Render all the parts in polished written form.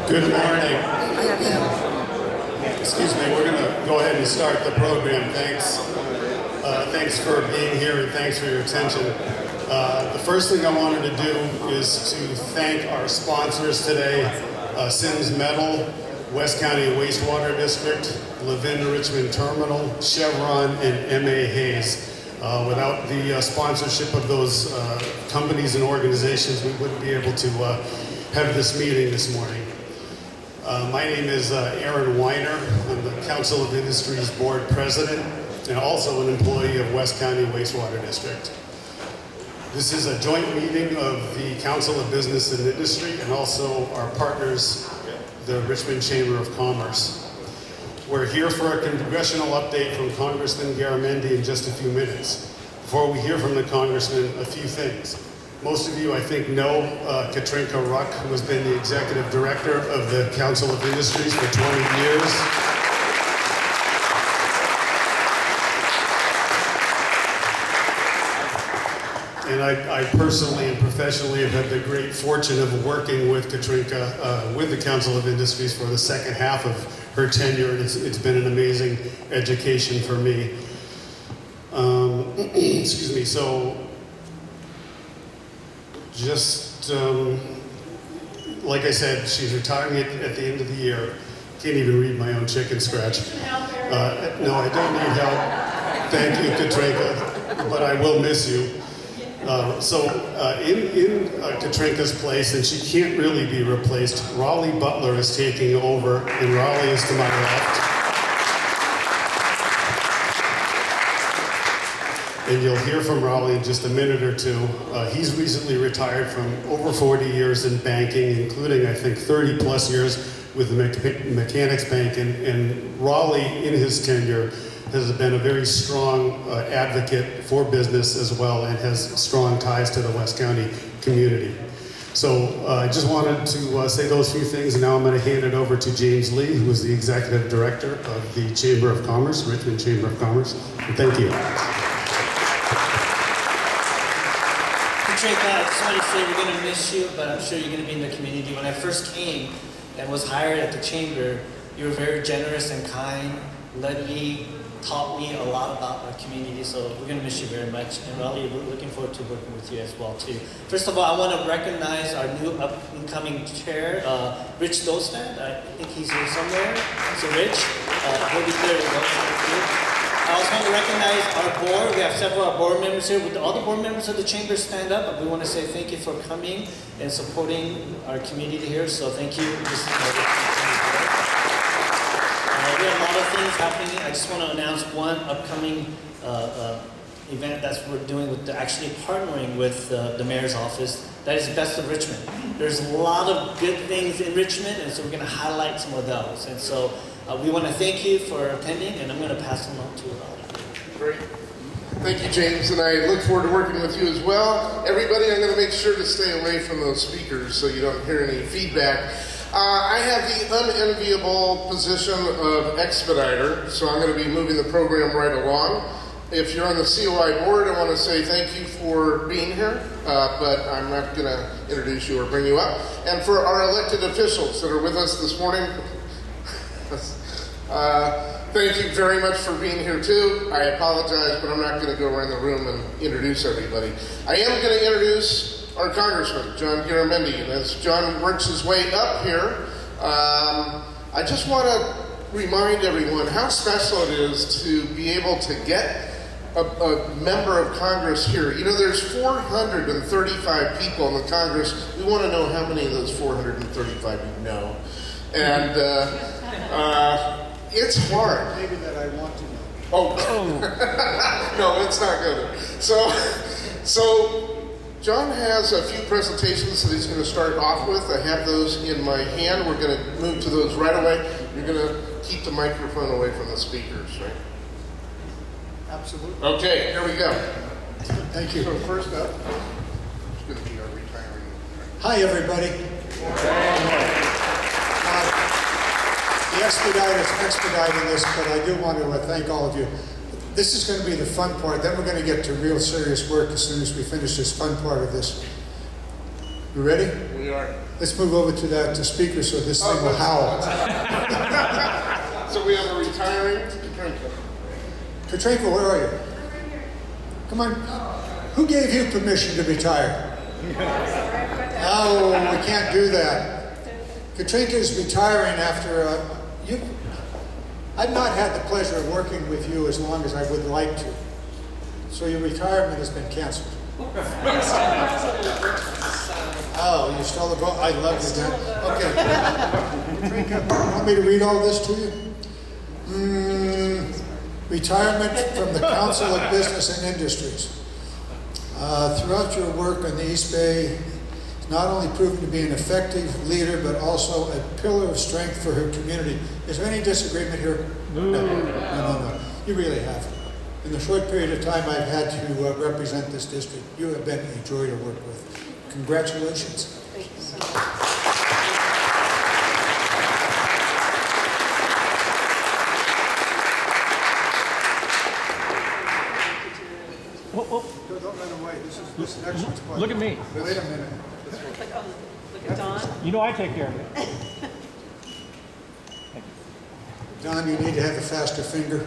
Good morning. Excuse me, we're going to go ahead and start the program. Thanks. Thanks for being here and thanks for your attention. The first thing I wanted to do is to thank our sponsors today, Sims Metal, West County Wastewater District, Levin Richmond Terminal, Chevron, and M.A. Hayes. Without the sponsorship of those companies and organizations, we wouldn't be able to have this meeting this morning. My name is Aaron Weiner. I'm the Council of Industries Board President and also an employee of West County Wastewater District. This is a joint meeting of the Council of Business and Industry and also our partners, the Richmond Chamber of Commerce. We're here for a congressional update from Congressman Garamendi in just a few minutes. Before we hear from the Congressman, a few things. Most of you, I think, know Katrinka, who has been the Executive Director of the Council of Industries for 20 years. And I personally and professionally have had the great fortune of working with Katrinka with the Council of Industries for the second half of her tenure, and it's been an amazing education for me. Excuse me, so just like I said, she's retiring at the end of the year. Can't even read my own chicken scratch. No, I don't need help. Thank you, Katrinka, but I will miss you. In Katrinka's place, and she can't really be replaced, Raleigh Butler is taking over, and Raleigh is to my left. And you'll hear from Raleigh in just a minute or two. He's recently retired from over 40 years in banking, including, I think, 30 plus years with the Mechanics Bank. And Raleigh, in his tenure, has been a very strong advocate for business as well and has strong ties to the West County community. So I just wanted to say those few things, and now I'm going to hand it over to James Lee, who is the Executive Director of the Chamber of Commerce, Richmond Chamber of Commerce. And thank you. Katrinka, I just want to say we're going to miss you, but I'm sure you're going to be in the community. When I first came and was hired at the Chamber, you were very generous and kind, led me, taught me a lot about our community, so we're going to miss you very much. And Raleigh, we're looking forward to working with you as well, too. First of all, I want to recognize our new up-and-coming chair, Rich Dostad. I think he's here somewhere. So Rich, he'll be there. I also want to recognize our board. We have several of our board members here. With all the board members of the Chamber stand up, we want to say thank you for coming and supporting our community here, so thank you. We have a lot of things happening. I just want to announce one upcoming event that we're doing with actually partnering with the mayor's office. That is Best of Richmond. There's a lot of good things in Richmond, and so we're going to highlight some of those. And so we want to thank you for attending, and I'm going to pass them on to Raleigh. Great. Thank you, James, and I look forward to working with you as well. Everybody, I'm going to make sure to stay away from those speakers so you don't hear any feedback. I have the unenviable position of expediter, so I'm going to be moving the program right along. If you're on the COI board, I want to say thank you for being here, but I'm not going to introduce you or bring you up. And for our elected officials that are with us this morning, thank you very much for being here too. I apologize, but I'm not going to go around the room and introduce everybody. I am going to introduce our Congressman, John Garamendi. And as John works his way up here, I just want to remind everyone how special it is to be able to get a member of Congress here. You know, there's 435 people in the Congress. We want to know how many of those 435 you know. And it's hard. Maybe that I want to know. Oh, no, it's not good. So John has a few presentations that he's going to start off with. I have those in my hand. We're going to move to those right away. You're going to keep the microphone away from the speakers, right? Absolutely. Okay, here we go. Thank you. So first up, it's going to be our retiree. Hi, everybody. The expediter's expediting this, but I do want to thank all of you. This is going to be the fun part. Then we're going to get to real serious work as soon as we finish this fun part of this. You ready? We are. Let's move over to that speaker so this thing will howl. So we have a retiring Katrinka. Katrinka, where are you? Come on. Who gave you permission to retire? Oh, we can't do that. Katrinka is retiring after I've not had the pleasure of working with you as long as I would like to. So your retirement has been canceled. Oh, you're still a I love you, Dan. Okay. Katrinka, you want me to read all this to you? Retirement from the Council of Business and Industries. Throughout your work on the East Bay, it's not only proven to be an effective leader, but also a pillar of strength for her community. Is there any disagreement here? No. You really have. In the short period of time I've had to represent this district, you have been a joy to work with. Congratulations. Thank you so much. Don't run away. This is next one's fun. Look at me. Wait a minute. Look at Don. You know I take care of it. Don, you need to have a faster finger.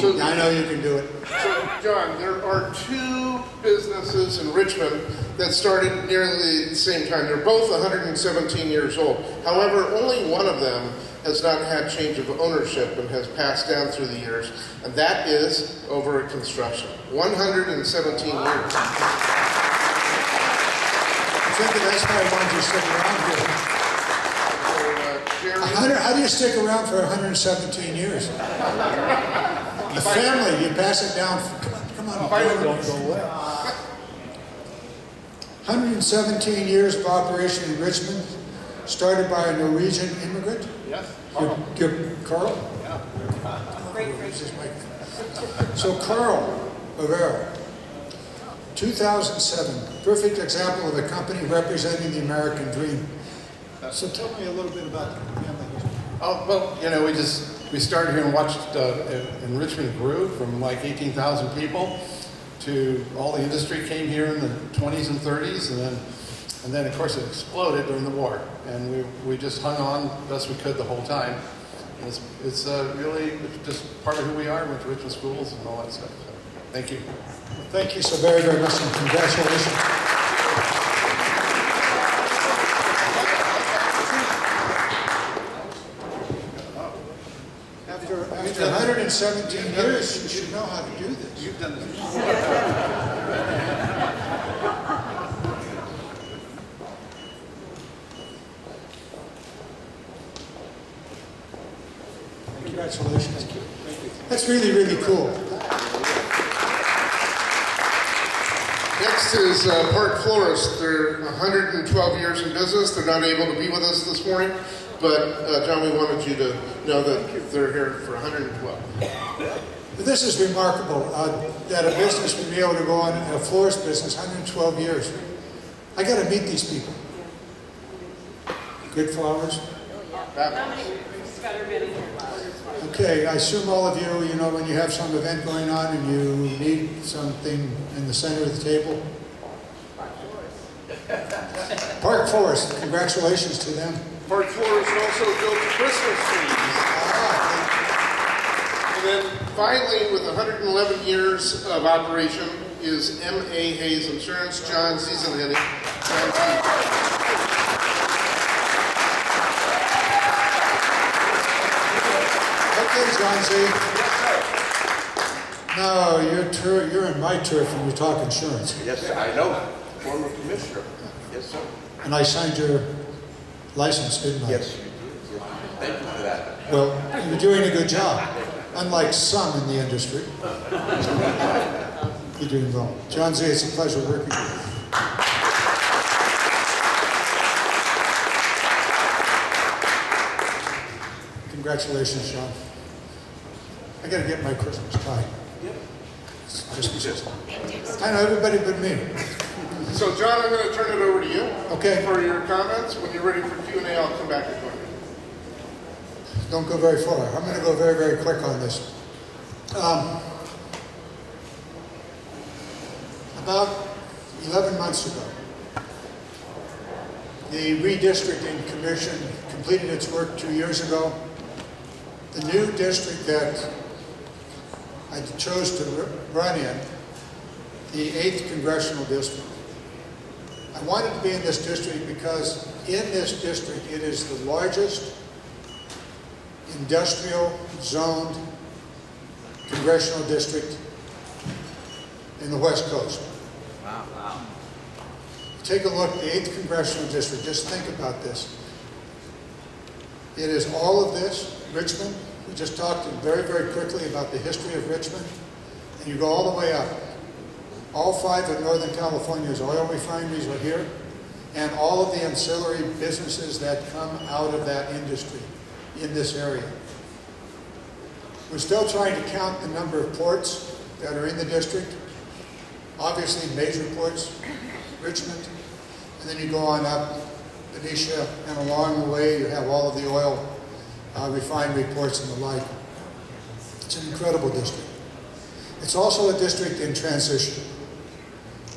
So, I know you can do it. So, John, there are two businesses in Richmond that started nearly the same time. They're both 117 years old. However, only one of them has not had change of ownership and has passed down through the years, and that is Overaa Construction. 117 years. I think that's why I wanted you to stick around here. How do you stick around for 117 years? The family, you pass it down. Come on. Don't go away. 117 years of operation in Richmond, started by a Norwegian immigrant. Yes. Carl? Yeah. Great. So Carl Overaa, 2007, perfect example of a company representing the American dream. So tell me a little bit about the family history. Oh, well, you know, we started here and watched, and Richmond grew from like 18,000 people to all the industry came here in the 20s and 30s, and then of course it exploded during the war, and we just hung on best we could the whole time. And it's really just part of who we are. Went to Richmond schools and all that stuff. So, thank you. Well, thank you so very, very much, and congratulations. After 117 years, you should know how to do this. You've done this. Congratulations. That's really, really cool. Next is Park Florist. They're 112 years in business. They're not able to be with us this morning, but John, we wanted you to know that they're here for 112. This is remarkable that a business would be able to go on, a florist business, 112 years. I got to meet these people. Good flowers. Okay, I assume all of you, you know, when you have some event going on and you need something in the center of the table. Park Forest, congratulations to them. Park Florist also built Christmas trees. And then finally, with 111 years of operation, is M.A. Hayes Insurance, John Zeisenhenne. Okay, John Z. No, you're in my turf and you talk insurance. Yes, sir. I know. Former commissioner. Yes, sir. And I signed your license, didn't I? Yes, you did. Yes. Thank you for that. Well, you're doing a good job. Unlike some in the industry. You're doing well. John Z., it's a pleasure working with you. Congratulations, Sean. I gotta get my Christmas tie. Just I know everybody but me. So, John, I'm going to turn it over to you. Okay. For your comments. When you're ready for Q&A, I'll come back and join you. Don't go very far. I'm going to go very, very quick on this. About 11 months ago, The redistricting commission completed its work 2 years ago. The new district that I chose to run in, the 8th Congressional District. I wanted to be in this district because in this district it is the largest industrial zoned congressional district in the West Coast. Wow. Take a look, the 8th Congressional District, just think about this. It is all of this, Richmond. We just talked very, very quickly about the history of Richmond. And you go all the way up. All 5 of Northern California's oil refineries are here, and all of the ancillary businesses that come out of that industry in this area. We're still trying to count the number of ports that are in the district. Obviously, major ports, Richmond, and then you go on up, Benicia, and along the way you have all of the oil refinery ports and the like. It's an incredible district. It's also a district in transition.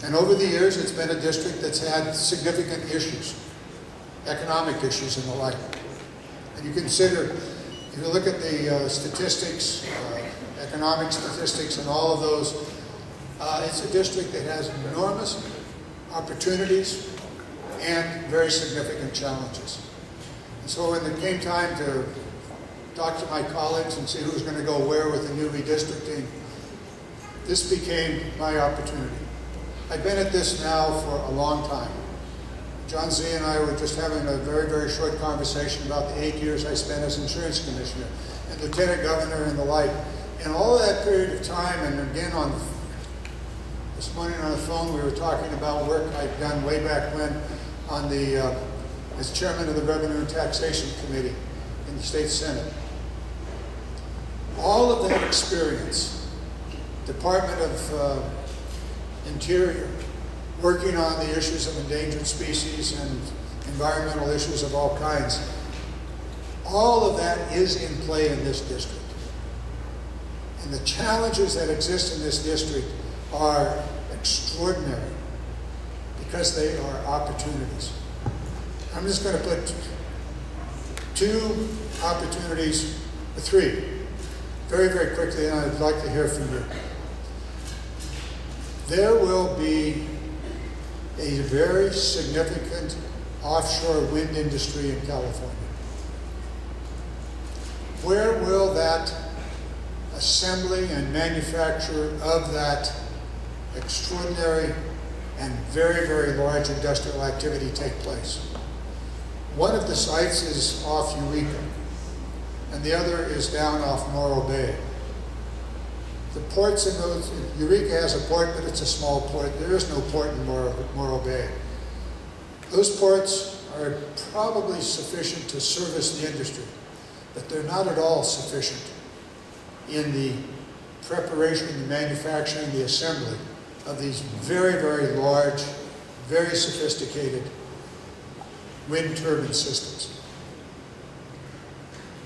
And over the years, it's been a district that's had significant issues, economic issues and the like. And you consider, if you look at the statistics, economic statistics and all of those, it's a district that has enormous opportunities and very significant challenges. And so when it came time to talk to my colleagues and see who's going to go where with the new redistricting, this became my opportunity. I've been at this now for a long time. John Z and I were just having a very, very short conversation about the 8 years I spent as insurance commissioner and lieutenant governor and the like. And all of that period of time, and again this morning on the phone, we were talking about work I'd done way back when on as chairman of the Revenue and Taxation Committee in the state Senate. All of that experience, Department of Interior, working on the issues of endangered species and environmental issues of all kinds, all of that is in play in this district. And the challenges that exist in this district are extraordinary because they are opportunities. I'm just going to put 2 opportunities, 3, very, very quickly, and I'd like to hear from you. There will be a very significant offshore wind industry in California. Where will that assembly and manufacture of that extraordinary and very, very large industrial activity take place? One of the sites is off Eureka, and the other is down off Morro Bay. The ports in those, Eureka has a port, but it's a small port. There is no port in Morro Bay. Those ports are probably sufficient to service the industry, but they're not at all sufficient in the preparation, the manufacturing, the assembly of these very, very large, very sophisticated wind turbine systems.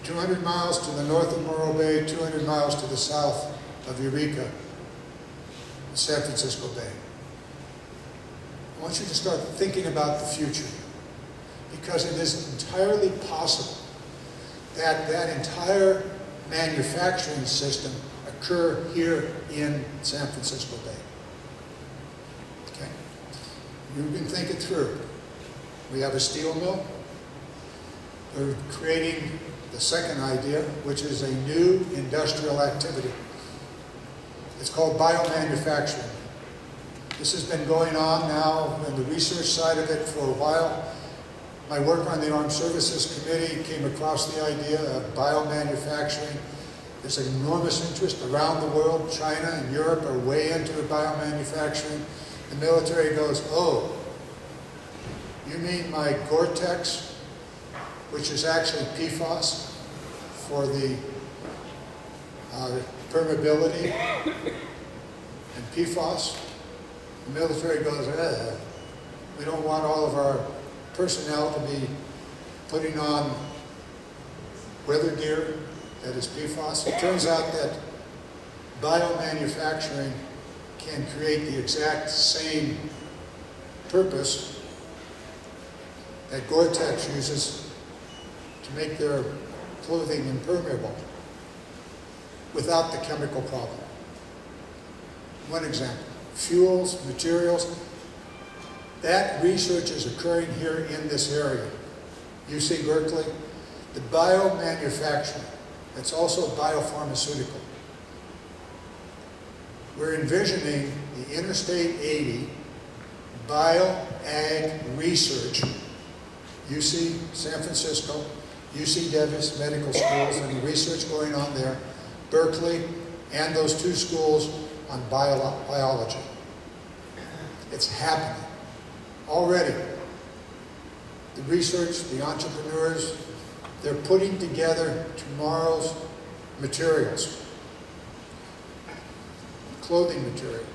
200 miles to the north of Morro Bay, 200 miles to the south of Eureka, San Francisco Bay. I want you to start thinking about the future, because it is entirely possible that that entire manufacturing system occur here in San Francisco Bay. Okay? You can think it through. We have a steel mill. We're creating the second idea, which is a new industrial activity. It's called biomanufacturing. This has been going on now in the research side of it for a while. My work on the Armed Services Committee came across the idea of biomanufacturing. There's an enormous interest around the world. China and Europe are way into biomanufacturing. The military goes, oh, you mean my Gore-Tex, which is actually PFAS for the permeability and PFAS? The military goes, we don't want all of our personnel to be putting on weather gear that is PFAS. It turns out that biomanufacturing can create the exact same purpose that Gore-Tex uses to make their clothing impermeable without the chemical problem. One example, fuels, materials, that research is occurring here in this area. UC Berkeley, the biomanufacturing, it's also biopharmaceutical. We're envisioning the Interstate 80 bio-ag research, UC San Francisco, UC Davis Medical Schools, and the research going on there, Berkeley, and those two schools on biology. It's happening already. The research, the entrepreneurs, they're putting together tomorrow's materials, clothing material.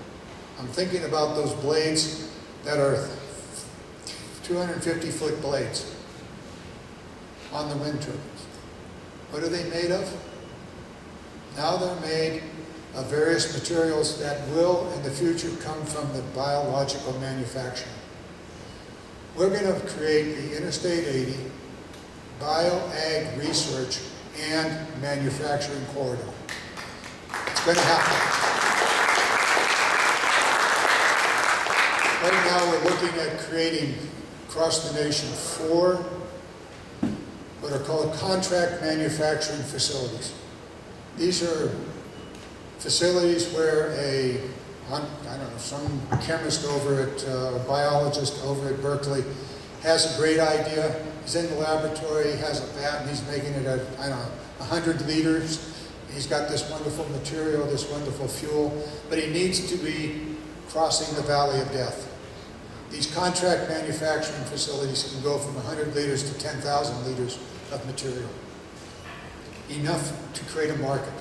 I'm thinking about those blades that are 250-foot blades on the wind turbines. What are they made of? Now they're made of various materials that will, in the future, come from the biological manufacturing. We're going to create the Interstate 80 Bio-Ag Research and Manufacturing Corridor. It's going to happen. Right now we're looking at creating, across the nation, 4 what are called contract manufacturing facilities. These are facilities where some chemist over at, a biologist over at Berkeley has a great idea. He's in the laboratory, he has a vat, and he's making it at, 100 liters. He's got this wonderful material, this wonderful fuel, but he needs to be crossing the valley of death. These contract manufacturing facilities can go from 100 liters to 10,000 liters of material. Enough to create a market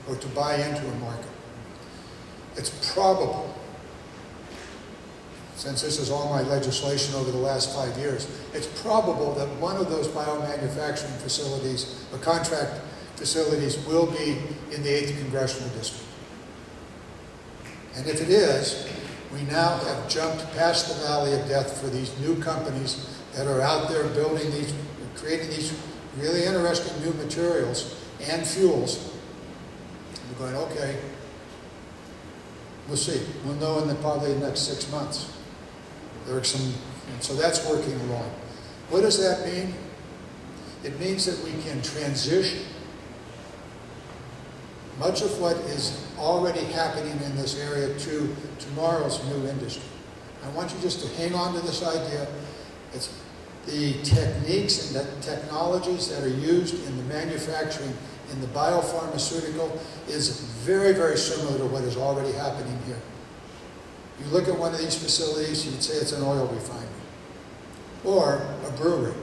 or to buy into a market. It's probable, since this is all my legislation over the last 5 years, it's probable that one of those biomanufacturing facilities, or contract facilities, will be in the 8th Congressional District. And if it is, we now have jumped past the valley of death for these new companies that are out there building these, creating these really interesting new materials and fuels. We're going, okay, we'll see. We'll know in probably the next 6 months. There are some, and so that's working along. What does that mean? It means that we can transition much of what is already happening in this area to tomorrow's new industry. I want you just to hang on to this idea. It's the techniques and the technologies that are used in the manufacturing in the biopharmaceutical is very, very similar to what is already happening here. You look at one of these facilities, you'd say it's an oil refinery or a brewery.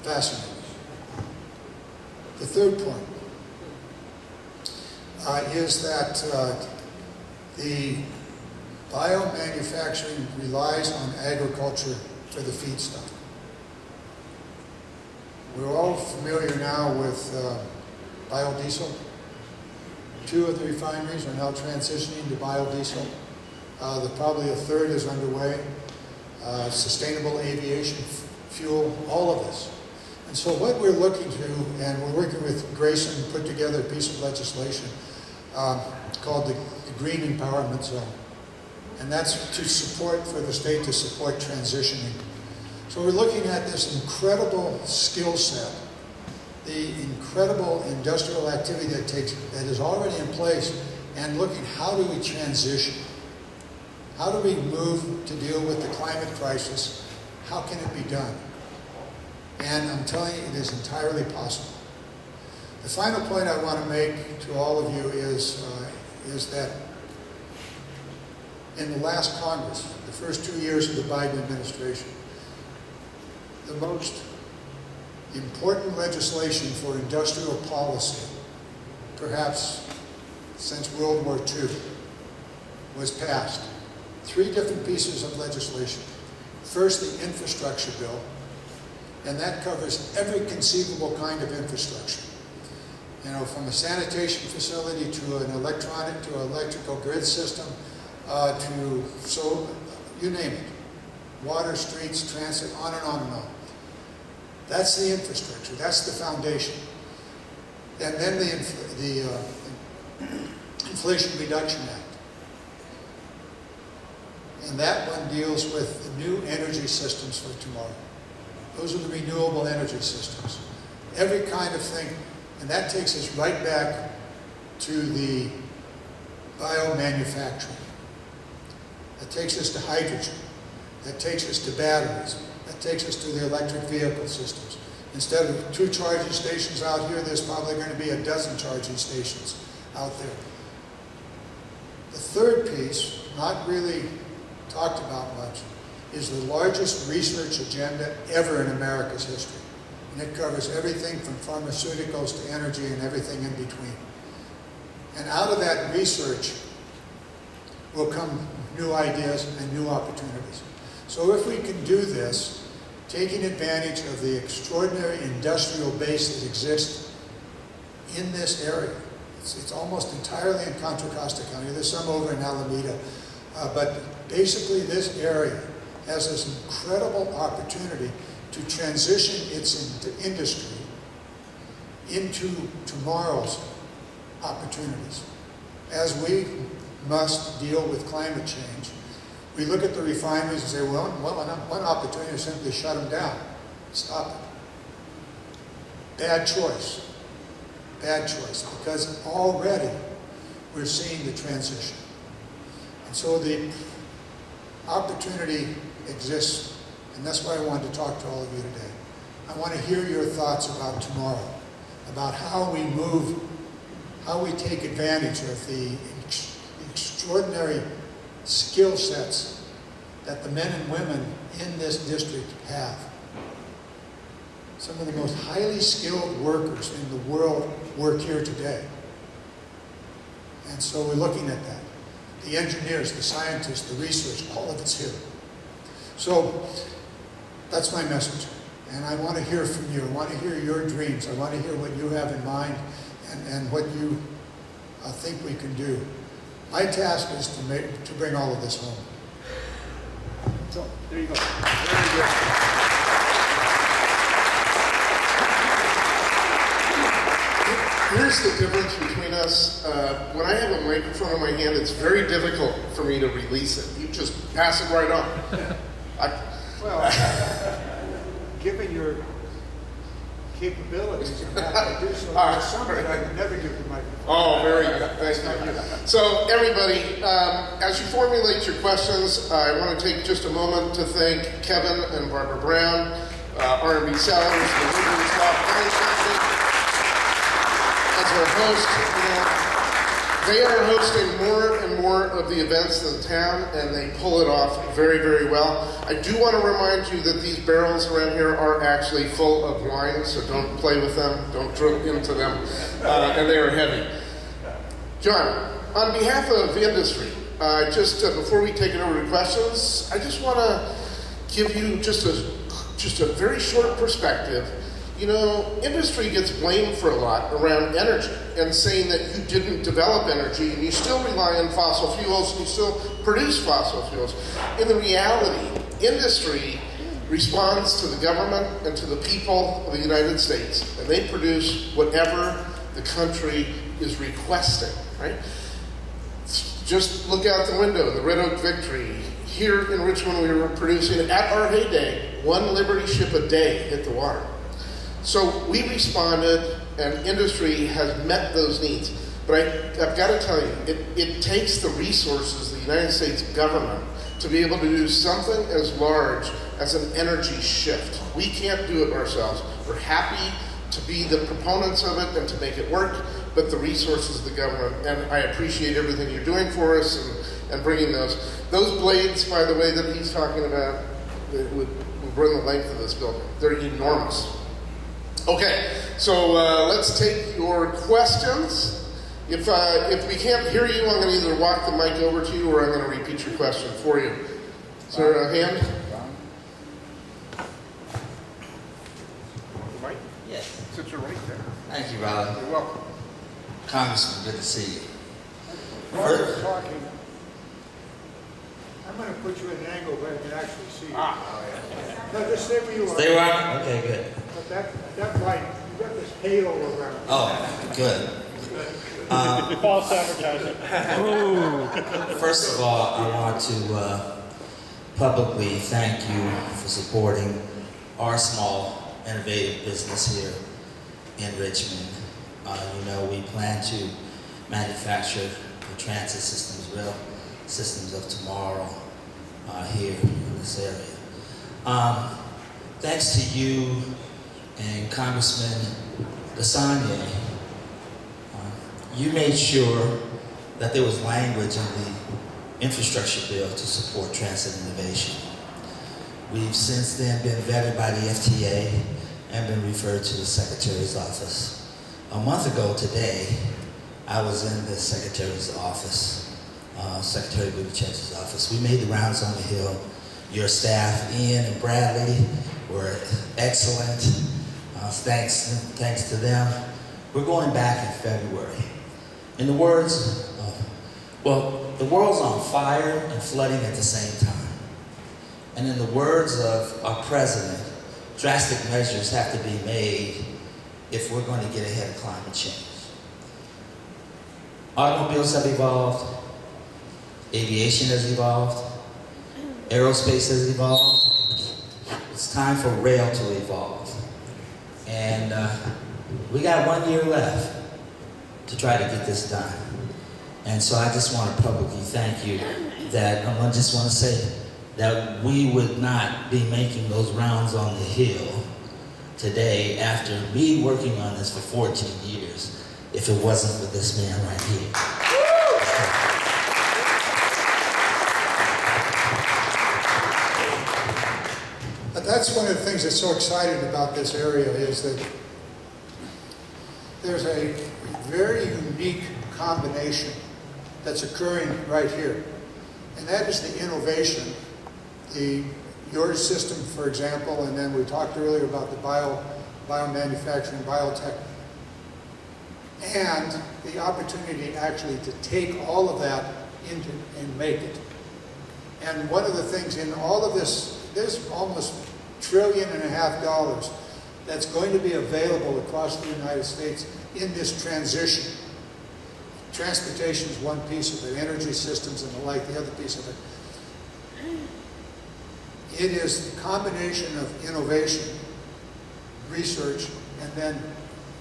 Fascinating. The third point is that the biomanufacturing relies on agriculture for the feedstock. We're all familiar now with biodiesel. 2 of the refineries are now transitioning to biodiesel. Probably a third is underway. Sustainable aviation fuel, all of this. And so what we're looking to, and we're working with Grayson to put together a piece of legislation called the Green Empowerment Zone. And that's to support, for the state to support transitioning. So we're looking at this incredible skill set, the incredible industrial activity that is already in place, and looking how do we transition? How do we move to deal with the climate crisis? How can it be done? And I'm telling you, it is entirely possible. The final point I want to make to all of you is that in the last Congress, the first 2 years of the Biden administration, the most important legislation for industrial policy, perhaps since World War II, was passed. 3 different pieces of legislation. First, the infrastructure bill, and that covers every conceivable kind of infrastructure. You know, from a sanitation facility to an electrical grid system, so you name it. water, streets, transit, on and on and on. That's the infrastructure, that's the foundation. And then the Inflation Reduction Act. And that one deals with the new energy systems for tomorrow. Those are the renewable energy systems. Every kind of thing, and that takes us right back to the biomanufacturing. That takes us to hydrogen. That takes us to batteries. That takes us to the electric vehicle systems. Instead of 2 charging stations out here, there's probably going to be a dozen charging stations out there. The third piece, not really talked about much, is the largest research agenda ever in America's history. And it covers everything from pharmaceuticals to energy and everything in between. And out of that research will come new ideas and new opportunities. So if we can do this, taking advantage of the extraordinary industrial base that exists in this area, it's almost entirely in Contra Costa County. There's some over in Alameda, but basically this area has this incredible opportunity to transition its industry into tomorrow's opportunities. As we must deal with climate change, we look at the refineries and say, well, one opportunity is simply shut them down. Stop it. Bad choice. Bad choice, because already we're seeing the transition. And so the opportunity exists, and that's why I wanted to talk to all of you today. I want to hear your thoughts about tomorrow, about how we move, how we take advantage of the extraordinary skill sets that the men and women in this district have. Some of the most highly skilled workers in the world work here today. And so we're looking at that. The engineers, the scientists, the research, all of it's here. So that's my message. And I want to hear from you. I want to hear your dreams. I want to hear what you have in mind and what you think we can do. My task is to bring all of this home. So, there you go. Very good. Here's the difference between us. When I have a microphone in my hand, it's very difficult for me to release it. You just pass it right on. Well, given your capabilities and that, I do so. There's something I would never give the microphone. Oh, very good. Thank you. So, everybody, as you formulate your questions, I want to take just a moment to thank Kevin and Barbara Brown, R&B Sellers, the Liberty Stop Fire Company, as our host. They are hosting more and more of the events in the town, and they pull it off very, very well. I do want to remind you that these barrels around here are actually full of wine, so don't play with them, don't drink into them, and they are heavy. John, on behalf of industry, just before we take it over to questions, I just want to give you just a very short perspective. You know, industry gets blamed for a lot around energy and saying that you didn't develop energy and you still rely on fossil fuels and you still produce fossil fuels. In the reality, industry responds to the government and to the people of the United States, and they produce whatever the country is requesting, right? Just look out the window, the Red Oak Victory. Here in Richmond, we were producing, at our heyday, 1 Liberty ship a day hit the water. So we responded, and industry has met those needs. But I've got to tell you, it takes the resources of the United States government to be able to do something as large as an energy shift. We can't do it ourselves. We're happy to be the proponents of it and to make it work, but the resources of the government, and I appreciate everything you're doing for us and bringing those. Those blades, by the way, that he's talking about, would run the length of this building. They're enormous. Okay, so let's take your questions. If we can't hear you, I'm going to either walk the mic over to you or I'm going to repeat your question for you. Is there a hand? Right? Yes. Since you're right there. Thank you, Ron. You're welcome. Congressman, good to see you. While you're talking, I'm going to put you in an angle where I can actually see you. No, just stay where you are. Stay right? Okay, good. But that light, you got this halo around. Oh, good. False advertising. First of all, I want to publicly thank you for supporting our small, innovative business here in Richmond. You know, we plan to manufacture the transit systems, rail systems of tomorrow here in this area. Thanks to you and Congressman Gosney, you made sure that there was language in the infrastructure bill to support transit innovation. We've since then been vetted by the FTA and been referred to the Secretary's office. A month ago today, I was in the Secretary's office, Secretary Buttigieg's office. We made the rounds on the Hill. Your staff, Ian and Bradley, were excellent. Thanks to them. We're going back in February. In the words, the world's on fire and flooding at the same time. And in the words of our president, drastic measures have to be made if we're going to get ahead of climate change. Automobiles have evolved, aviation has evolved, aerospace has evolved. It's time for rail to evolve. And we got 1 year left to try to get this done. And so I just want to publicly thank you that I just want to say that we would not be making those rounds on the Hill today after me working on this for 14 years if it wasn't for this man right here. But that's one of the things that's so exciting about this area is that there's a very unique combination that's occurring right here. And that is the innovation, your system, for example, and then we talked earlier about the biomanufacturing, biotech, and the opportunity actually to take all of that into and make it. And one of the things in all of this, there's almost $1.5 trillion that's going to be available across the United States in this transition. Transportation is one piece of it, energy systems and the like, the other piece of it. It is the combination of innovation, research, and then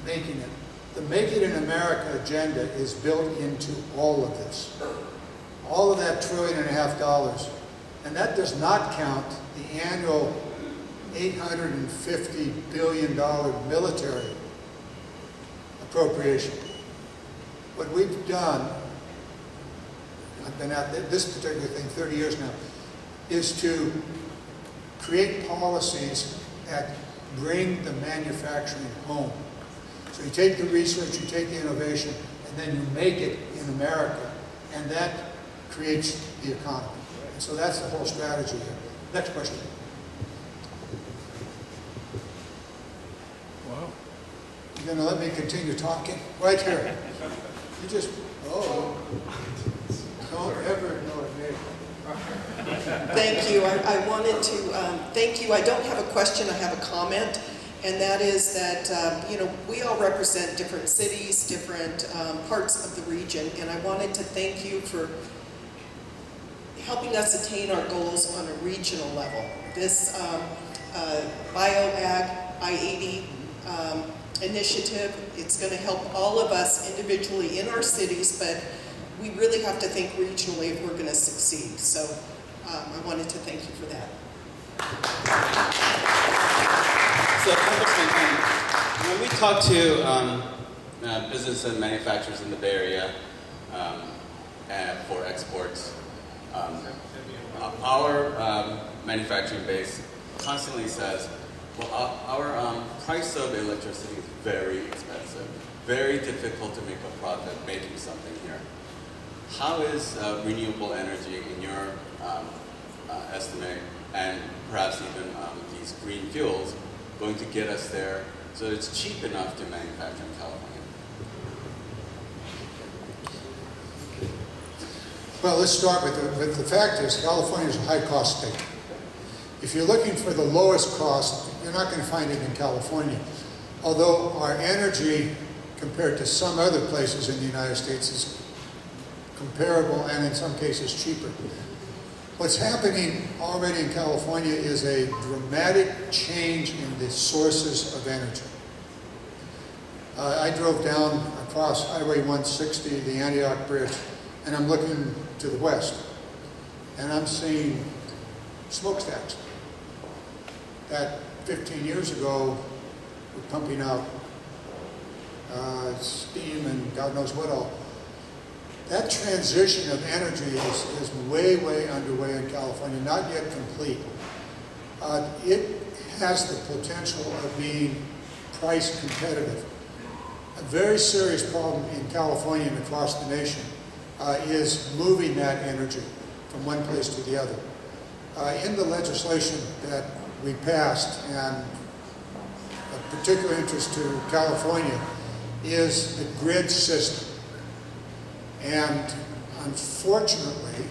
making it. The Make It in America agenda is built into all of this. All of that $1.5 trillion. And that does not count the annual $850 billion military appropriation. What we've done, I've been at this particular thing 30 years now, is to create policies that bring the manufacturing home. So you take the research, you take the innovation, and then you make it in America, and that creates the economy. And so that's the whole strategy here. Next question. Wow. You're going to let me continue talking? Right here. You just, don't ever ignore me. Thank you. I wanted to thank you. I don't have a question, I have a comment. And that is that, we all represent different cities, different parts of the region. And I wanted to thank you for helping us attain our goals on a regional level. This BioAg I-80 initiative, it's going to help all of us individually in our cities, but we really have to think regionally if we're going to succeed. So I wanted to thank you for that. So, Congressman, when we talk to business and manufacturers in the Bay Area for exports, our manufacturing base constantly says, well, our price of electricity is very expensive, very difficult to make a profit making something here. How is renewable energy in your estimate, and perhaps even these green fuels, going to get us there so that it's cheap enough to manufacture in California? Well, let's start with the fact is California is a high-cost state. If you're looking for the lowest cost, you're not going to find it in California. Although our energy, compared to some other places in the United States, is comparable and in some cases cheaper. What's happening already in California is a dramatic change in the sources of energy. I drove down across Highway 160, the Antioch Bridge, and I'm looking to the west, and I'm seeing smokestacks that 15 years ago were pumping out steam and God knows what all. That transition of energy is way, way underway in California, not yet complete. It has the potential of being price competitive. A very serious problem in California and across the nation is moving that energy from one place to the other. In the legislation that we passed, and of particular interest to California, is the grid system. And unfortunately,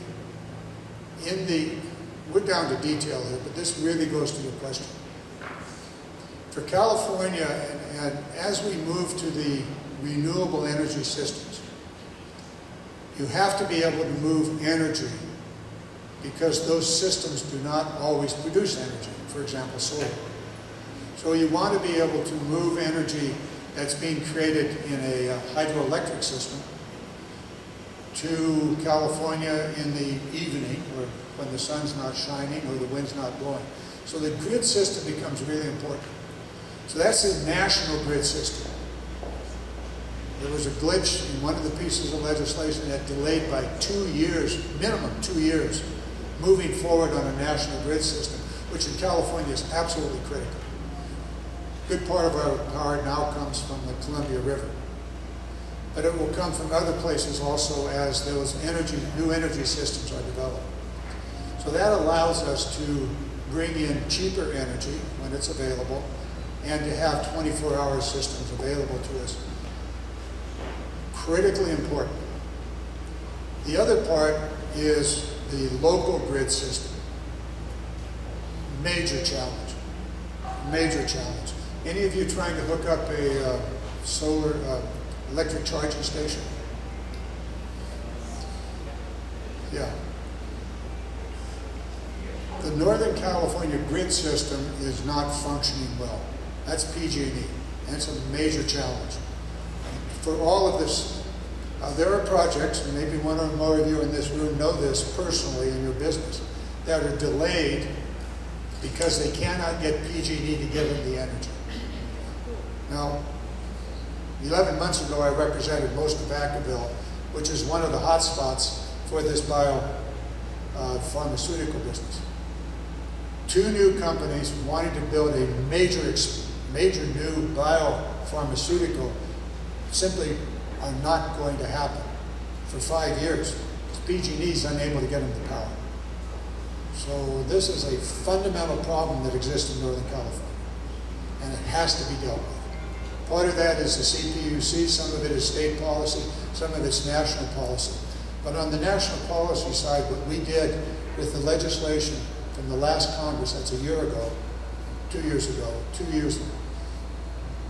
we're down to detail here, but this really goes to your question. For California, and as we move to the renewable energy systems, you have to be able to move energy because those systems do not always produce energy, for example, solar. So you want to be able to move energy that's being created in a hydroelectric system to California in the evening, or when the sun's not shining or the wind's not blowing. So the grid system becomes really important. So that's a national grid system. There was a glitch in one of the pieces of legislation that delayed by 2 years, minimum 2 years, moving forward on a national grid system, which in California is absolutely critical. A good part of our power now comes from the Columbia River. But it will come from other places also as those new energy systems are developed. So that allows us to bring in cheaper energy when it's available and to have 24-hour systems available to us. Critically important. The other part is the local grid system. Major challenge. Major challenge. Any of you trying to hook up a solar electric charging station? Yeah. The Northern California grid system is not functioning well. That's PG&E. That's a major challenge. For all of this, there are projects, and maybe one or more of you in this room know this personally in your business, that are delayed because they cannot get PG&E to give them the energy. Now, 11 months ago, I represented most of Vacaville, which is one of the hot spots for this pharmaceutical business. 2 new companies wanted to build a major new biopharmaceutical, simply are not going to happen for 5 years. PG&E is unable to get them the power. So this is a fundamental problem that exists in Northern California, and it has to be dealt with. Part of that is the CPUC, some of it is state policy, some of it's national policy. But on the national policy side, what we did with the legislation from the last Congress, that's a year ago, 2 years ago,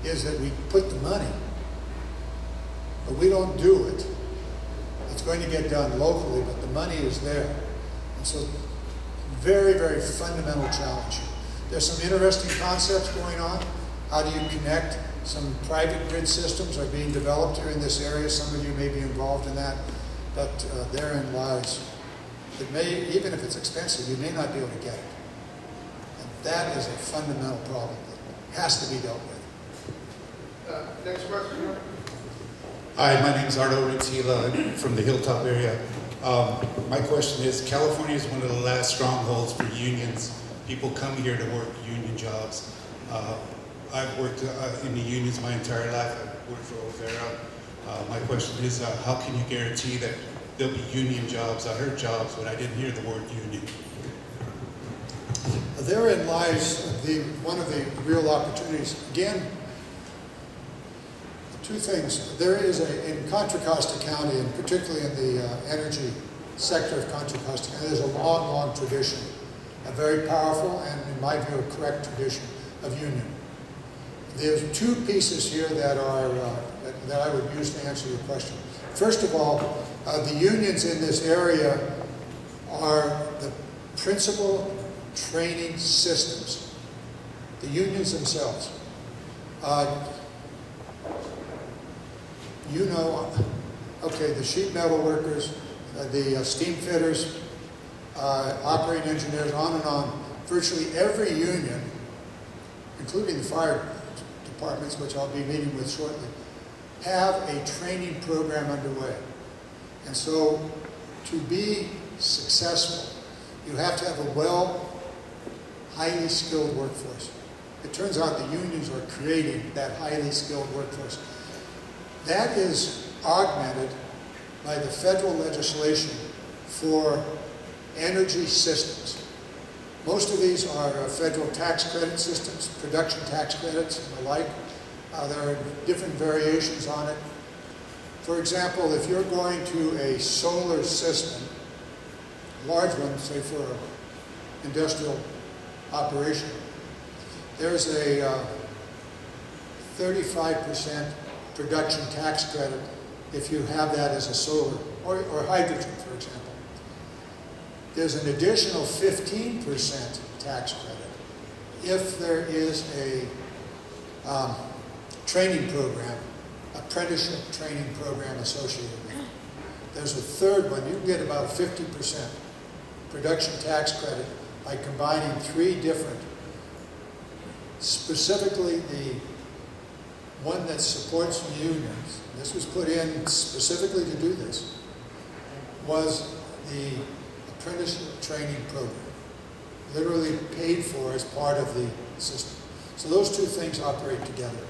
is that we put the money, but we don't do it. It's going to get done locally, but the money is there. And so, very, very fundamental challenge. There's some interesting concepts going on. How do you connect? Some private grid systems are being developed here in this area. Some of you may be involved in that, but therein lies. It may, even if it's expensive, you may not be able to get it. And that is a fundamental problem that has to be dealt with. Next question. Hi, my name is Ardo Ritzila from the Hilltop area. My question is, California is one of the last strongholds for unions. People come here to work union jobs. I've worked in the unions my entire life. I've worked for Overaa. My question is, how can you guarantee that there'll be union jobs? I heard jobs, but I didn't hear the word union. Therein lies one of the real opportunities. Again, 2 things. There is in Contra Costa County, and particularly in the energy sector of country custom. And there's a long, long tradition, a very powerful and, in my view, a correct tradition of union. There's two pieces here that are that I would use to answer your question. First of all, the unions in this area are the principal training systems, the unions themselves. You know, okay, the sheet metal workers, the steam fitters, operating engineers, on and on. Virtually every union, including the fire departments, which I'll be meeting with shortly, have a training program underway. And so to be successful, you have to have a highly skilled workforce. It turns out the unions are creating that highly skilled workforce. That is augmented by the federal legislation for energy systems. Most of these are federal tax credit systems, production tax credits and the like. There are different variations on it. For example, if you're going to a solar system, a large one, say for an industrial operation, there's a 35% production tax credit if you have that as a solar, or hydrogen, for example. There's an additional 15% tax credit if there is a training program, apprenticeship training program associated with it. There's a third one. You can get about a 50% production tax credit by combining three different, specifically the one that supports the unions, this was put in specifically to do this, was the apprenticeship training program, literally paid for as part of the system. So those two things operate together.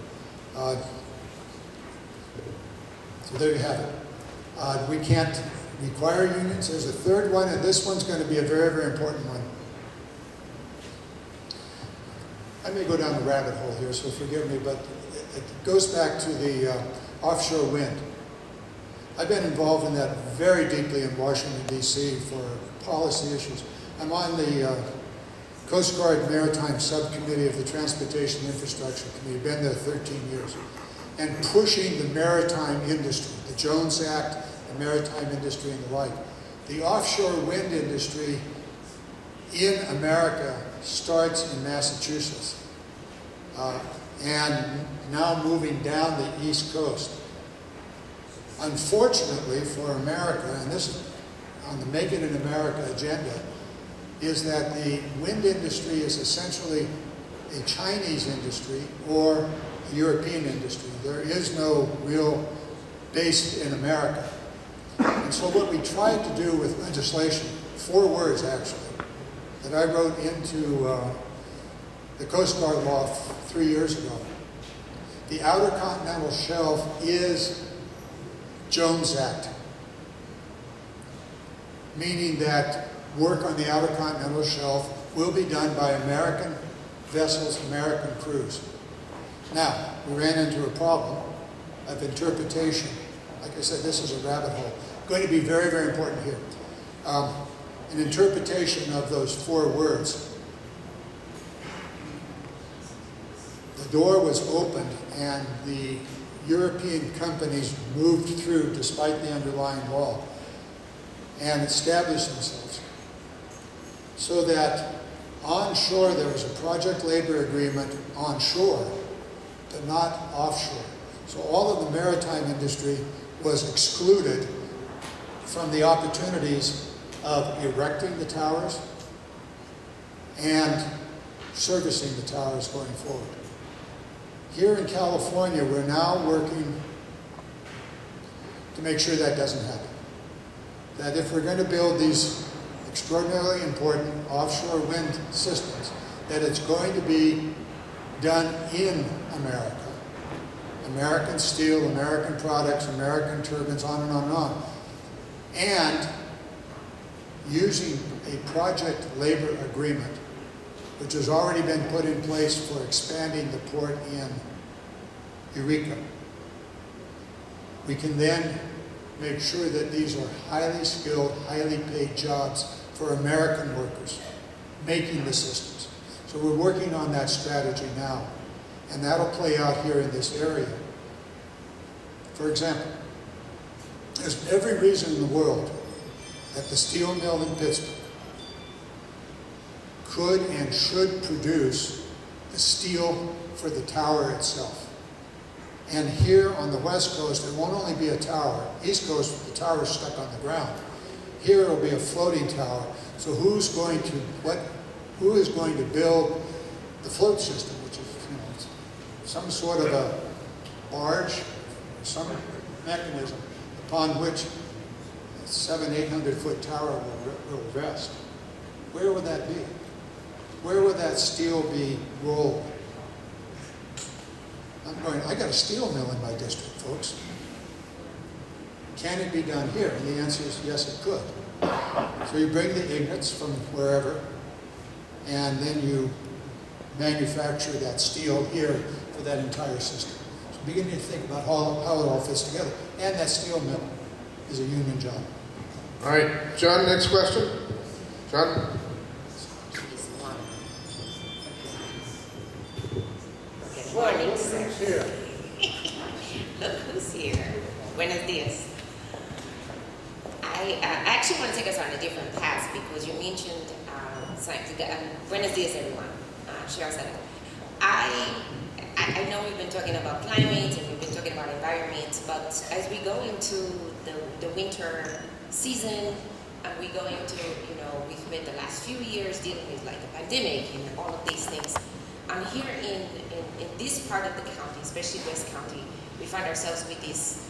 So there you have it. We can't require unions. There's a third one, and this one's going to be a very, very important one. I may go down the rabbit hole here, so forgive me, but it goes back to the offshore wind. I've been involved in that very deeply in Washington, D.C. for policy issues. I'm on the Coast Guard Maritime Subcommittee of the Transportation Infrastructure Committee, been there 13 years, and pushing the maritime industry, the Jones Act, the maritime industry and the like. The offshore wind industry in America starts in Massachusetts and now moving down the East Coast. Unfortunately for America, and this is on the Make It in America agenda, is that the wind industry is essentially a Chinese industry or a European industry. There is no real base in America. And so what we tried to do with legislation, 4 words actually, that I wrote into the Coast Guard law 3 years ago. The Outer Continental Shelf is Jones Act, meaning that work on the Outer Continental Shelf will be done by American vessels, American crews. Now, we ran into a problem of interpretation. Like I said, this is a rabbit hole. Going to be very, very important here. An interpretation of those 4 words. The door was opened and the European companies moved through despite the underlying law and established themselves. So that onshore there was a project labor agreement onshore, but not offshore. So all of the maritime industry was excluded from the opportunities of erecting the towers and servicing the towers going forward. Here in California, we're now working to make sure that doesn't happen. That if we're going to build these extraordinarily important offshore wind systems, that it's going to be done in America. American steel, American products, American turbines, on and on and on. And using a project labor agreement, which has already been put in place for expanding the port in Eureka. We can then make sure that these are highly skilled, highly paid jobs for American workers making the systems. So we're working on that strategy now, and that'll play out here in this area. For example, there's every reason in the world that the steel mill in Pittsburgh could and should produce the steel for the tower itself. And here on the West Coast, it won't only be a tower. East Coast, the tower is stuck on the ground. Here it'll be a floating tower. So who is going to build the float system, which is some sort of a barge, or some mechanism upon which a 700-800 foot tower will rest? Where would that be? Where would that steel be rolled? I got a steel mill in my district, folks. Can it be done here? And the answer is yes, it could. So you bring the ingots from wherever, and then you manufacture that steel here for that entire system. So begin to think about how it all fits together. And that steel mill is a union job. All right, John, next question. John? Good morning, sir. Look who's here. Buenos dias. I actually want to take us on a different path because you mentioned science. Buenos dias, everyone. Cheryl said it. I know we've been talking about climate and we've been talking about environment, but as we go into the winter season and we go into, we've spent the last few years dealing with like the pandemic and all of these things. And here in this part of the county, especially West County, we find ourselves with this,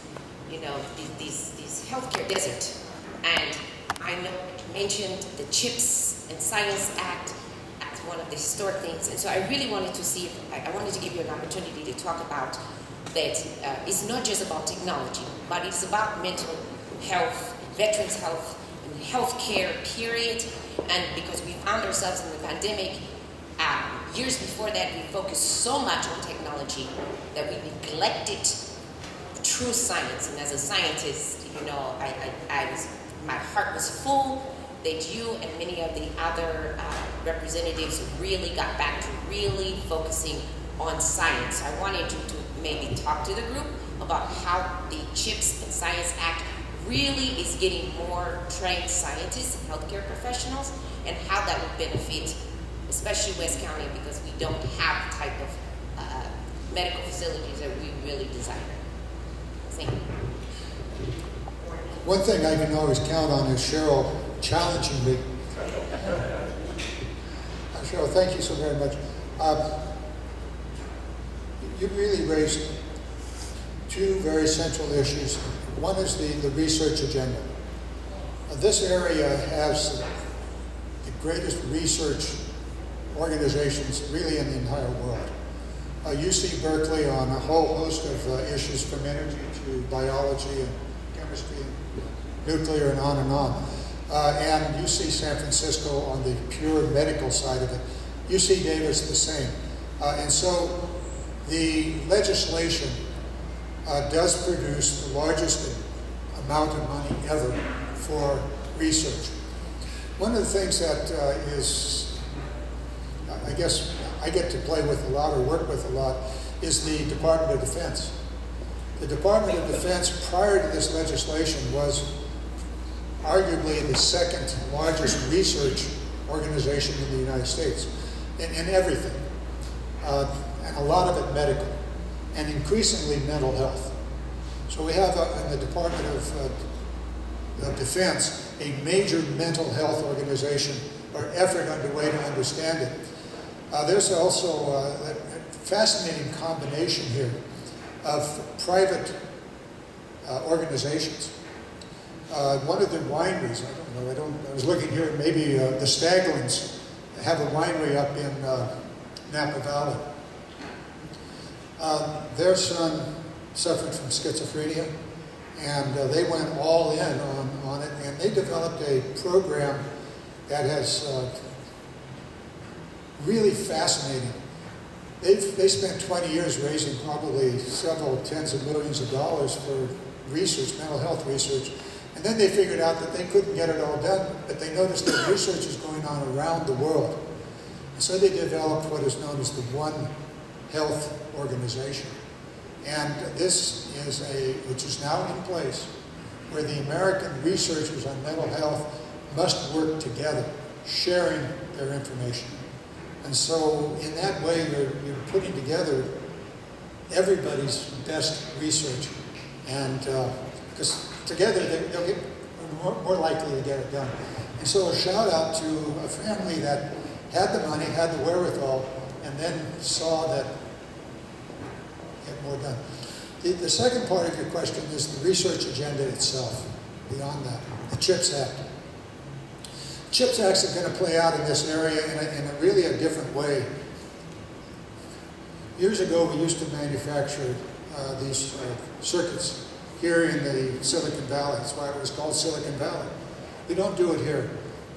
this healthcare desert. And I know you mentioned the CHIPS and Science Act as one of the historic things. And so I really wanted to see if, I wanted to give you an opportunity to talk about that it's not just about technology, but it's about mental health, veterans' health, and healthcare, period. And because we found ourselves in the pandemic, years before that, we focused so much on technology that we neglected true science. And as a scientist, my heart was full that you and many of the other representatives really got back to really focusing on science. So I wanted you to maybe talk to the group about how the CHIPS and Science Act really is getting more trained scientists and healthcare professionals, and how that would benefit especially West County, because we don't have the type of medical facilities that we really desire. Thank you. One thing I can always count on is Cheryl challenging me. Cheryl, thank you so very much. You really raised two very central issues. One is the research agenda. This area has the greatest research organizations really in the entire world. UC Berkeley on a whole host of issues from energy to biology and chemistry and nuclear and on and on. And UC San Francisco on the pure medical side of it. UC Davis the same. And so the legislation does produce the largest amount of money ever for research. One of the things that is, I guess I get to play with a lot or work with a lot, is the Department of Defense. The Department of Defense prior to this legislation was arguably the second largest research organization in the United States in everything, and a lot of it medical, and increasingly mental health. So we have in the Department of Defense a major mental health organization or effort underway to understand it. There's also a fascinating combination here of private organizations. One of the wineries, I was looking here, maybe the Staglins have a winery up in Napa Valley. Their son suffered from schizophrenia, and they went all in on it, and they developed a program that has really fascinating. They spent 20 years raising probably several tens of millions of dollars for research, mental health research. And then they figured out that they couldn't get it all done, but they noticed that research is going on around the world. And so they developed what is known as the One Health Organization. And this is which is now in place, where the American researchers on mental health must work together, sharing their information. And so in that way, you're putting together everybody's best research, and because together they'll get more likely to get it done. And so a shout out to a family that had the money, had the wherewithal, and then saw that get more done. The second part of your question is the research agenda itself, beyond that, the CHIPS Act. CHIPS Act is going to play out in this area in a really a different way. Years ago, we used to manufacture these circuits here in the Silicon Valley. That's why it was called Silicon Valley. We don't do it here.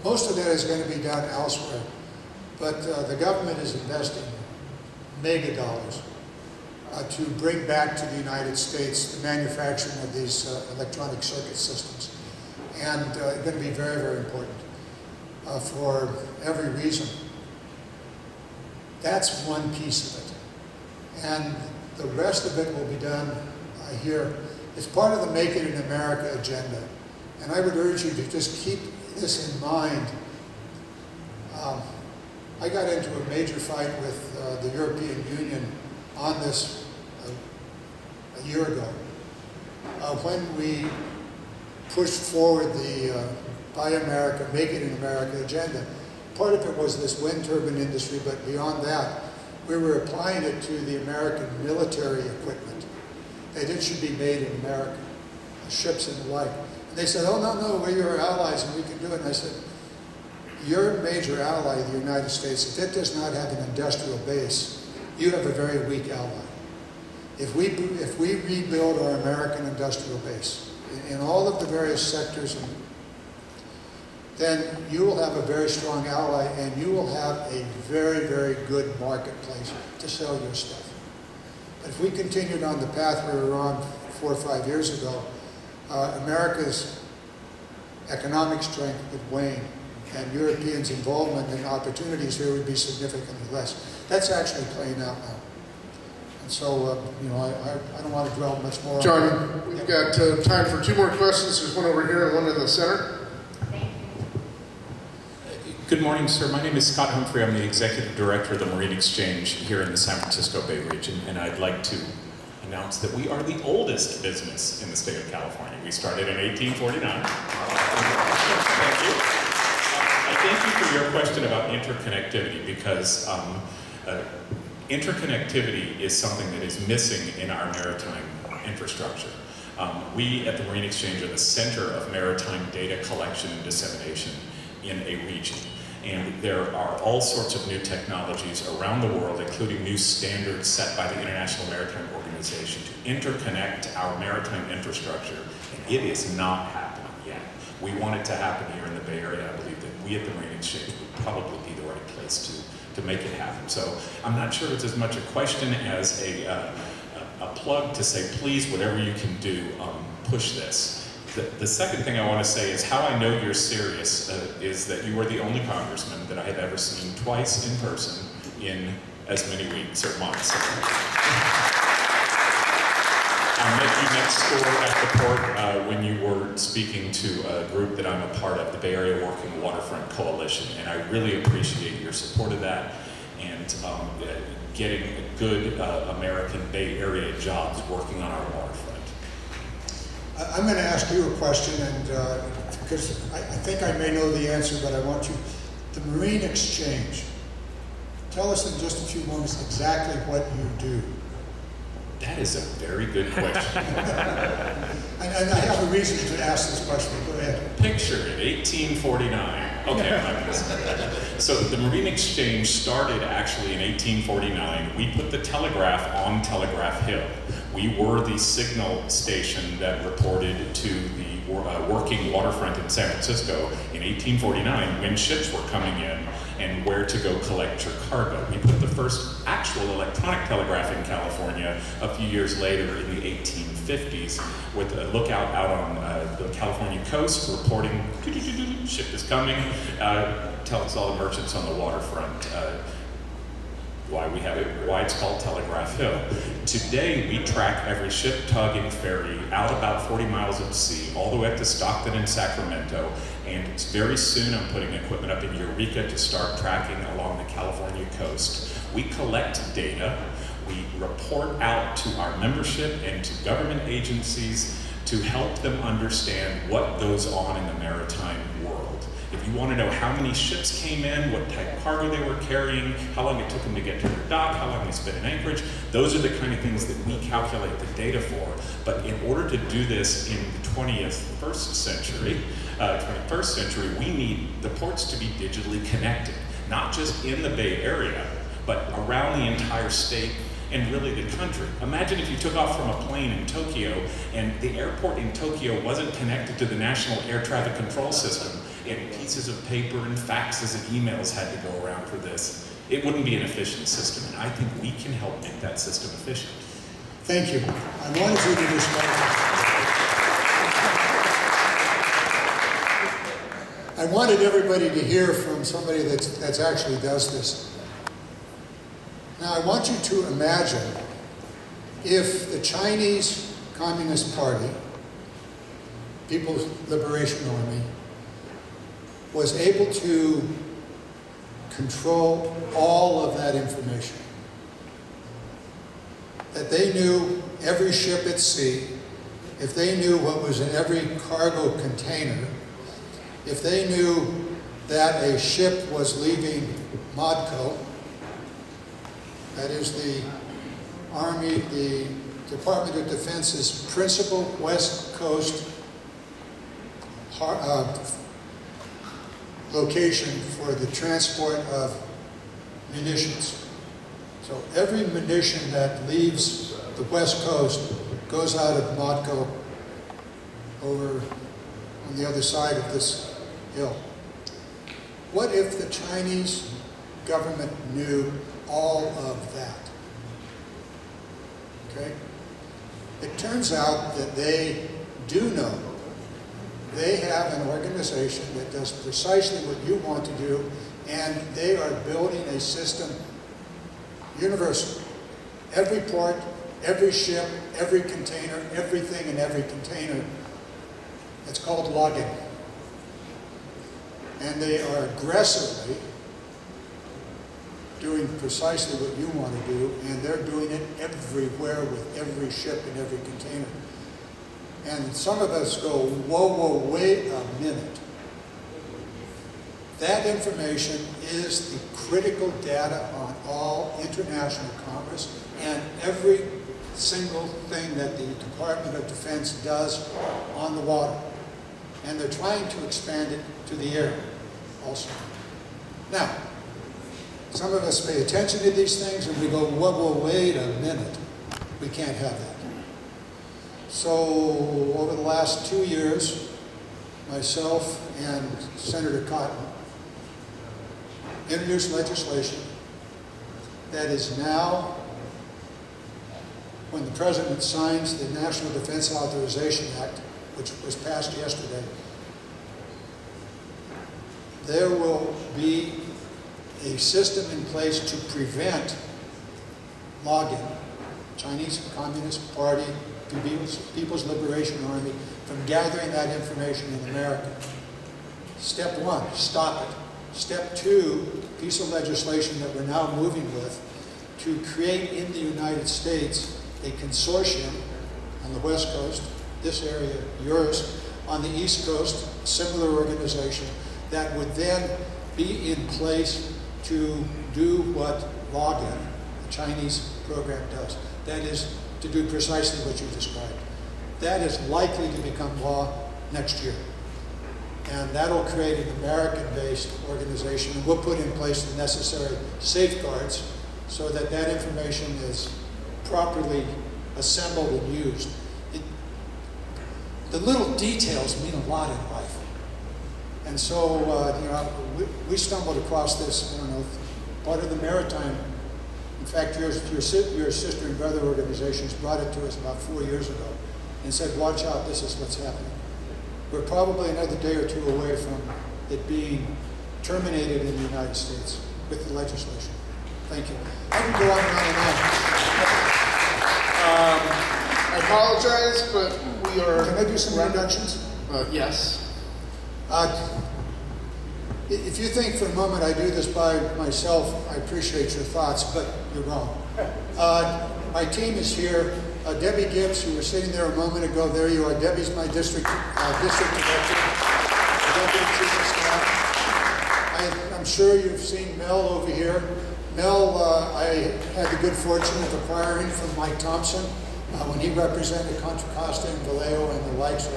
Most of that is going to be done elsewhere. But the government is investing mega dollars to bring back to the United States the manufacturing of these electronic circuit systems. And it's going to be very, very important for every reason. That's one piece of it. And the rest of it will be done here. It's part of the Make It in America agenda. And I would urge you to just keep this in mind. I got into a major fight with the European Union on this a year ago. When we pushed forward the Buy America, Make It in America agenda, part of it was this wind turbine industry, but beyond that, we were applying it to the American military equipment. That it should be made in America, the ships and the like. And they said, oh, no, we're your allies and we can do it. And I said, your major ally, the United States, if it does not have an industrial base, you have a very weak ally. If we rebuild our American industrial base in all of the various sectors, then you will have a very strong ally and you will have a very, very good marketplace to sell your stuff. But if we continued on the path we were on 4 or 5 years ago, America's economic strength would wane and Europeans' involvement and opportunities here would be significantly less. That's actually playing out now. And so, I don't want to dwell much more on John, that. we've got time for 2 more questions. There's one over here and one in the center. Good morning, sir. My name is Scott Humphrey. I'm the Executive Director of the Marine Exchange here in the San Francisco Bay region, and I'd like to announce that we are the oldest business in the state of California. We started in 1849. Thank you. I thank you for your question about interconnectivity because interconnectivity is something that is missing in our maritime infrastructure. We at the Marine Exchange are the center of maritime data collection and dissemination in a region. And there are all sorts of new technologies around the world, including new standards set by the International Maritime Organization to interconnect our maritime infrastructure. And it is not happening yet. We want it to happen here in the Bay Area. I believe that we at the Marine Exchange would probably be the right place to make it happen. So I'm not sure it's as much a question as a plug to say, please, whatever you can do, push this. The second thing I want to say is how I know you're serious is that you are the only congressman that I have ever seen twice in person in as many weeks or months. I met you next door at the port when you were speaking to a group that I'm a part of, the Bay Area Working Waterfront Coalition, and I really appreciate your support of that and getting good American Bay Area jobs working on our waterfront. I'm going to ask you a question, and because I think I may know the answer, but I want you. The Marine Exchange. Tell us in just a few moments exactly what you do. That is a very good question. And I have a reason to ask this question. Go ahead. Picture it, 1849. Okay, so the Marine Exchange started actually in 1849. We put the telegraph on Telegraph Hill. We were the signal station that reported to the working waterfront in San Francisco in 1849 when ships were coming in and where to go collect your cargo. We put the first actual electronic telegraph in California a few years later in the 1850s with a lookout out on the California coast reporting, ship is coming, tells all the merchants on the waterfront why it's called Telegraph Hill. Today, we track every ship, tug, and ferry out about 40 miles at sea, all the way up to Stockton and Sacramento, and very soon I'm putting equipment up in Eureka to start tracking along the California coast. We collect data, we report out to our membership and to government agencies to help them understand what goes on in the maritime world. If you want to know how many ships came in, what type of cargo they were carrying, how long it took them to get to their dock, how long they spent in anchorage, those are the kind of things that we calculate the data for. But in order to do this in the 21st century, we need the ports to be digitally connected, not just in the Bay Area, but around the entire state and really the country. Imagine if you took off from a plane in Tokyo and the airport in Tokyo wasn't connected to the National Air Traffic Control System, and pieces of paper and faxes and emails had to go around for this. It wouldn't be an efficient system, and I think we can help make that system efficient. Thank you. I wanted you to describe. I wanted everybody to hear from somebody that's actually does this. Now, I want you to imagine if the Chinese Communist Party, People's Liberation Army, was able to control all of that information. That they knew every ship at sea, if they knew what was in every cargo container, if they knew that a ship was leaving MODCO, that is the Army, the Department of Defense's principal West Coast location for the transport of munitions. So every munition that leaves the West Coast goes out of MODCO over on the other side of this hill. What if the Chinese government knew all of that? Okay? It turns out that they do know. They have an organization that does precisely what you want to do, and they are building a system universal. Every port, every ship, every container, everything in every container, it's called login. And they are aggressively doing precisely what you want to do, and they're doing it everywhere with every ship and every container. And some of us go, whoa, wait a minute. That information is the critical data on all international commerce and every single thing that the Department of Defense does on the water. And they're trying to expand it to the air also. Now, some of us pay attention to these things and we go, whoa, wait a minute. We can't have that. So over the last 2 years, myself and Senator Cotton introduced legislation that is now, when the President signs the National Defense Authorization Act, which was passed yesterday, there will be a system in place to prevent login, Chinese Communist Party, People's Liberation Army, from gathering that information in America. Step one, stop it. Step two, piece of legislation that we're now moving with, to create in the United States a consortium on the West Coast, this area, yours, on the East Coast, similar organization, that would then be in place to do what login, the Chinese program, does. That is, to do precisely what you described. That is likely to become law next year. And that'll create an American-based organization, and we'll put in place the necessary safeguards so that that information is properly assembled and used. The little details mean a lot in life. And so, we stumbled across this, part of the maritime. In fact, your sister and brother organizations brought it to us about 4 years ago and said, watch out, this is what's happening. We're probably another day or two away from it being terminated in the United States with the legislation. Thank you. I can go on and on and on. I apologize, but we are... Can I do some introductions? Yes. If you think for a moment I do this by myself, I appreciate your thoughts, but you're wrong. My team is here. Debbie Gibbs, who was sitting there a moment ago, there you are. Debbie's my district director. Deputy Chief of Staff. I'm sure you've seen Mel over here. Mel, I had the good fortune of acquiring from Mike Thompson when he represented Contra Costa and Vallejo and the likes.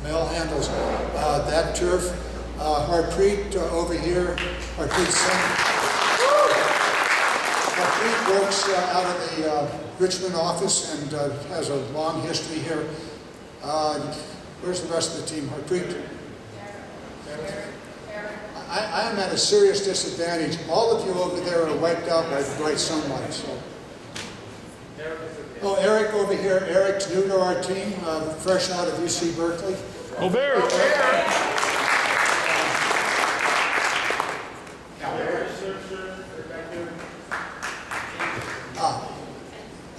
Mel handles that turf. Harpreet over here, Harpreet works out of the Richmond office and has a long history here. Where's the rest of the team? Harpreet? I am at a serious disadvantage. All of you over there are wiped out by the bright sunlight. So. Oh, Eric over here. Eric's new to our team, fresh out of UC Berkeley.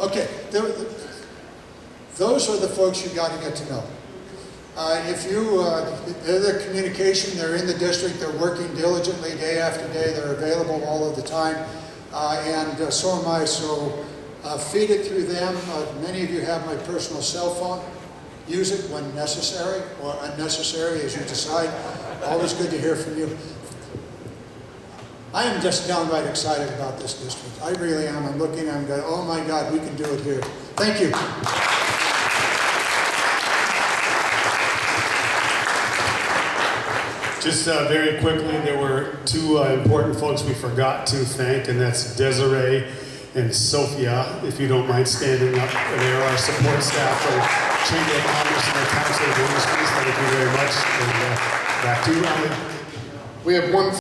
Okay, those are the folks you got to get to know. They're the communication, they're in the district, they're working diligently day after day, they're available all of the time, and so am I, so feed it through them. Many of you have my personal cell phone. Use it when necessary or unnecessary as you decide. Always good to hear from you. I am just downright excited about this district. I really am. I'm looking and I'm going, oh my God, we can do it here. Thank you. Just very quickly, there were two important folks we forgot to thank, and that's Desiree and Sophia. If you don't mind standing up, they are our support staff for Chamber of Commerce and the Council of Industries. Thank you very much. And back to you, Raleigh. We have one